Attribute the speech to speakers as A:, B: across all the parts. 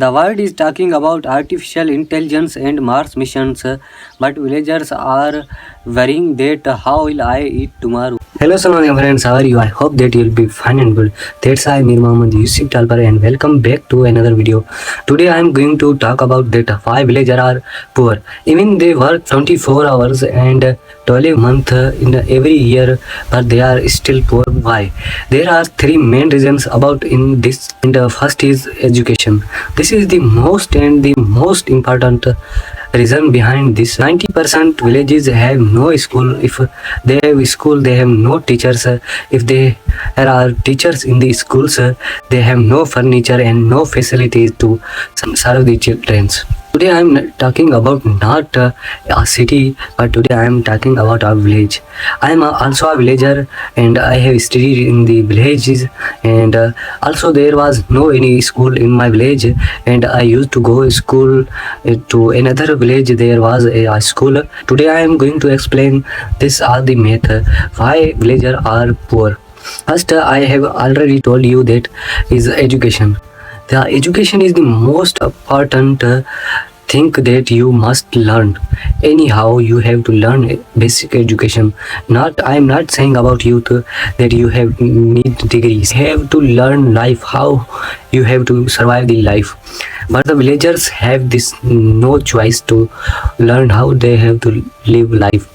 A: The world is talking about artificial intelligence and Mars missions, but villagers are worrying that how will I eat tomorrow? Hello Sonia friends, how are you? I hope that you'll be fine and good. That's I am Mohammed Yousuf Talpur and welcome back to another video. Today I am going to talk about that why villagers are poor. Even they work 24 hours and 12 months in every year, but they are still poor. Why? There are three main reasons about in this. And the first is education. This is the most important reason behind this. 90% villages have no school. If they have school, they have no teachers. If there are teachers in the schools, they have no furniture and no facilities to serve the children. Today I am talking about not a city, but today I am talking about a village. I am also a villager and I have studied in the villages, and also there was no any school in my village, and I used to go to school to another village. There was a school. Today I am going to explain this are the myth why villagers are poor. First, I have already told you that is education. The education is the most important thing that you must learn. Anyhow, you have to learn basic education. I am not saying about youth that you have need degrees. You have to learn life, how you have to survive the life. But the villagers have this no choice to learn how they have to live life.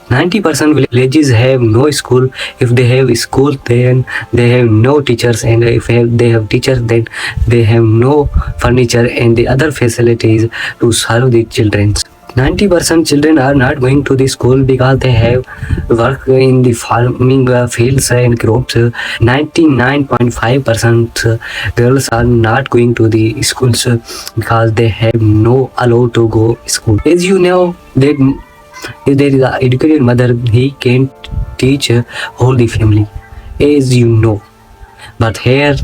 A: 90% villages have no school. If they have school, then they have no teachers, and if they have teachers, then they have no furniture and the other facilities to serve the children. 90% children are not going to the school because they have work in the farming fields and crops. 99.5% girls are not going to the schools because they have no allow to go school. As you know that if there is an educated mother, he can teach whole the family, as you know. But here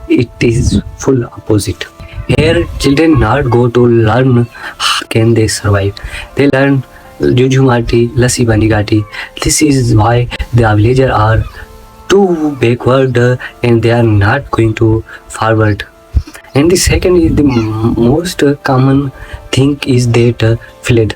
A: it is full opposite. Here children not go to learn how can they survive. They learn jujumati, lassi banigati. This is why the villagers are too backward and they are not going to forward. And the second is the most common thing is that flood.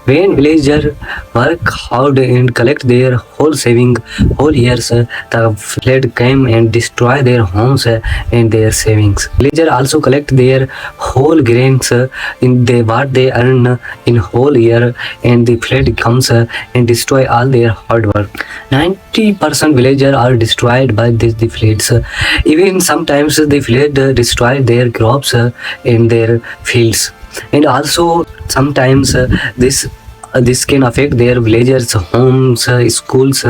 A: When villagers work hard and collect their whole saving whole years, the flood came and destroy their homes and their savings. Villagers also collect their whole grains in what they earn in whole year, and the flood comes and destroy all their hard work. 90% villagers are destroyed by the floods. Even sometimes the flood destroy their crops in their fields. And also sometimes this can affect their villagers' homes, schools,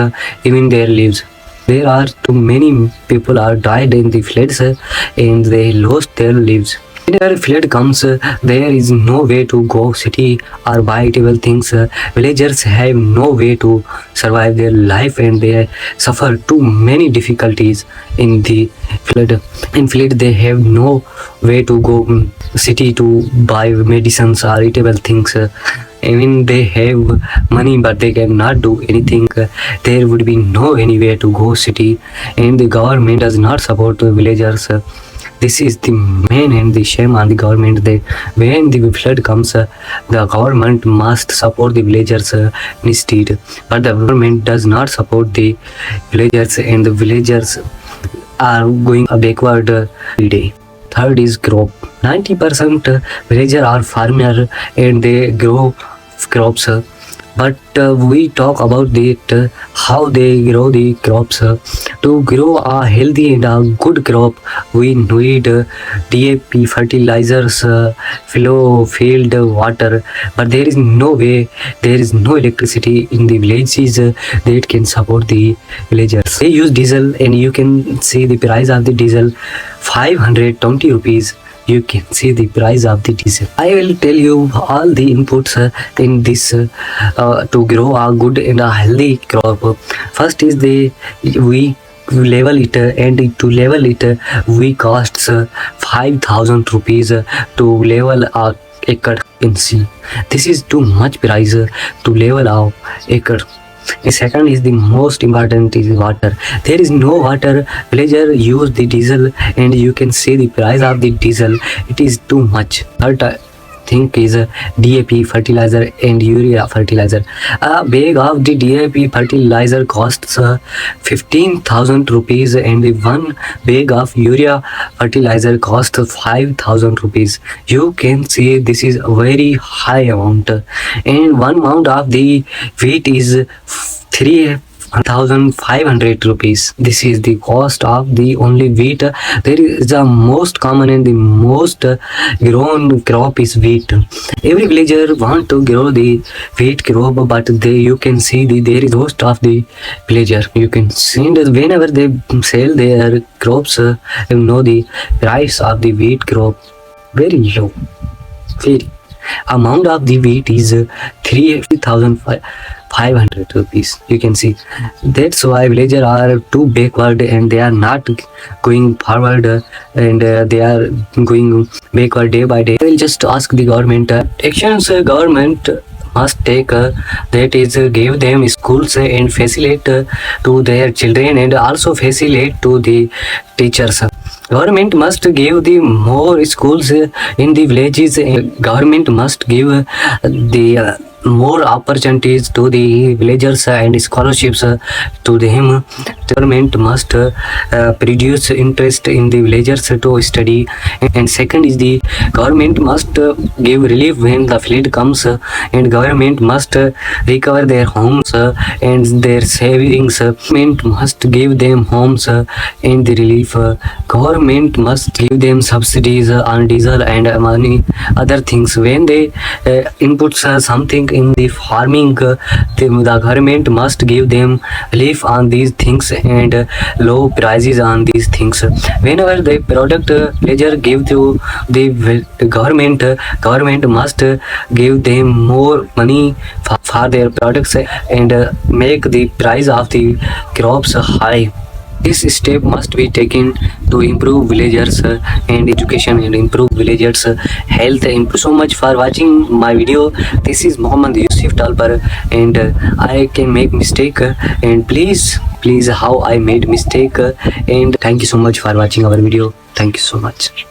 A: even their lives. There are too many people are died in the floods and they lost their lives. Whenever flood comes, there is no way to go city or buy eatable things. Villagers have no way to survive their life and they suffer too many difficulties in the flood. In flood, they have no way to go city to buy medicines or eatable things. Even they have money, but they cannot do anything. There would be no any way to go city, and the government does not support the villagers. This is the main and the shame on the government that when the flood comes, the government must support the villagers instead. But the government does not support the villagers, and the villagers are going backward every day. Third is crop. 90% villagers are farmer and they grow crops. But we talk about that how they grow the crops. To grow a healthy and a good crop, we need DAP, fertilizers, field water. But there is no way, there is no electricity in the villages that can support the villagers. They use diesel, and you can see the price of the diesel, 520 rupees. You can see the price of the diesel. I will tell you all the inputs in this to grow a good and a healthy crop. First is we level it, and to level it we costs 5,000 rupees to level a acre in sea. This is too much price to level a acre. The second is the most important is water. There is no water. Villager use the diesel, and you can see the price of the diesel. It is too much. Third think is DAP fertilizer and urea fertilizer. A bag of the DAP fertilizer costs 15,000 rupees, and the one bag of urea fertilizer costs 5,000 rupees. You can see this is a very high amount, and one pound of the wheat is 3,500 rupees. This is the cost of the only wheat. There is the most common and the most grown crop is wheat. Every villager want to grow the wheat crop, but you can see there is most of the villager. You can see that whenever they sell their crops, you know the price of the wheat crop very low. Very amount of the wheat is 3,500 rupees. You can see that's why villagers are too backward, and they are not going forward, and they are going backward day by day. I will just ask the government actions government must take, that is give them schools and facilitate to their children, and also facilitate to the teachers. Government must give the more schools in the villages. Government must give the more opportunities to the villagers and scholarships to them. Government must produce interest in the villagers to study. And second is the government must give relief when the flood comes, and government must recover their homes and their savings. Government must give them homes and the relief. Government must give them subsidies on diesel and money, other things. When they input something in the farming, the government must give them relief on these things and low prices on these things. Whenever the product pleasure give to the government, government must give them more money for their products and make the price of the crops high. This step must be taken to improve villagers and education and improve villagers health. Thank you so much for watching my video. This is Mohammed Yousuf Talpur, and I can make mistake, and please how I made mistake, and thank you so much for watching our video. Thank you so much.